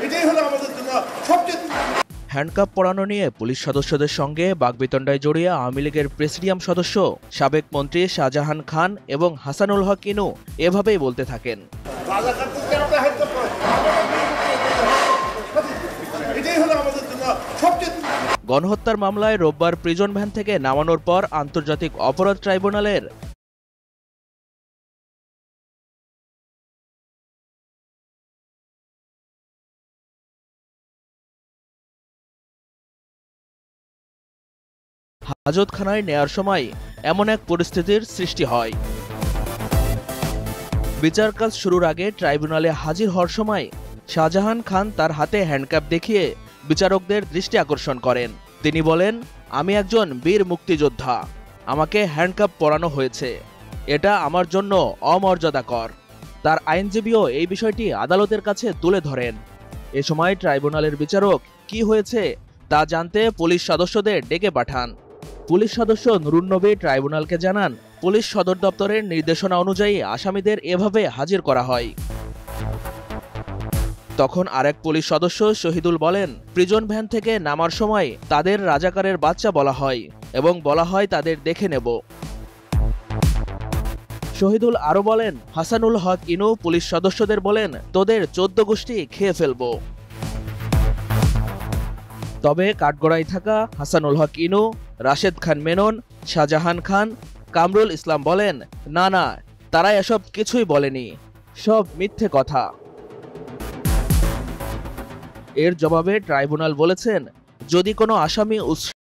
এটাই হলো আমাদের জন্য সবচেয়ে। হ্যান্ডকাপ পরানো নিয়ে পুলিশ সদস্যদের সঙ্গে বাগবিতণ্ডায় জড়িয়ে আওয়ামী লীগের প্রেসিডিয়াম সদস্য সাবেক মন্ত্রী শাহজাহান খান এবং হাসানুল হক ইনু এভাবেই বলতে থাকেন। গণহত্যার মামলায় রোববার প্রিজন ভ্যান থেকে নামানোর পর আন্তর্জাতিক অপরাধ ট্রাইব্যুনালের হাজতখানায় নেয়ার সময় এমন এক পরিস্থিতির সৃষ্টি হয়। বিচার কাজ শুরুর আগে ট্রাইব্যুনালে হাজির হওয়ার সময় শাহজাহান খান তার হাতে হ্যান্ডকাপ দেখিয়ে বিচারকদের দৃষ্টি আকর্ষণ করেন। তিনি বলেন, আমি একজন বীর মুক্তিযোদ্ধা, আমাকে হ্যান্ডকাপ পরানো হয়েছে, এটা আমার জন্য অমর্যাদাকর। তার আইনজীবীও এই বিষয়টি আদালতের কাছে তুলে ধরেন। এ সময় ট্রাইব্যুনালের বিচারক কি হয়েছে তা জানতে পুলিশ সদস্যদের ডেকে পাঠান। পুলিশ সদস্য নুরুন নবী ট্রাইব্যুনালকে জানান, পুলিশ সদর দপ্তরের নির্দেশনা অনুযায়ী আসামিদের এভাবে হাজির করা হয়। তখন আরেক পুলিশ সদস্য শহীদুল বলেন, প্রিজন ভ্যান থেকে নামার সময় তাদের রাজাকারের বাচ্চা বলা হয় এবং বলা হয় তাদের দেখে নেব। শহীদুল আরো বলেন, হাসানুল হক ইনু পুলিশ সদস্যদের বলেন, তোদের 14 গোষ্ঠী খেয়ে ফেলবো। তবে কাঠগড়ায় থাকা হাসানুল হক ইনু, রাশেদ খান মেনন, শাহজাহান খান, কামরুল ইসলাম বলেন, না না, তারা এসব কিছুই বলেনি, সব মিথ্যে কথা। এর জবাবে ট্রাইব্যুনাল বলেছেন, যদি কোনো আসামি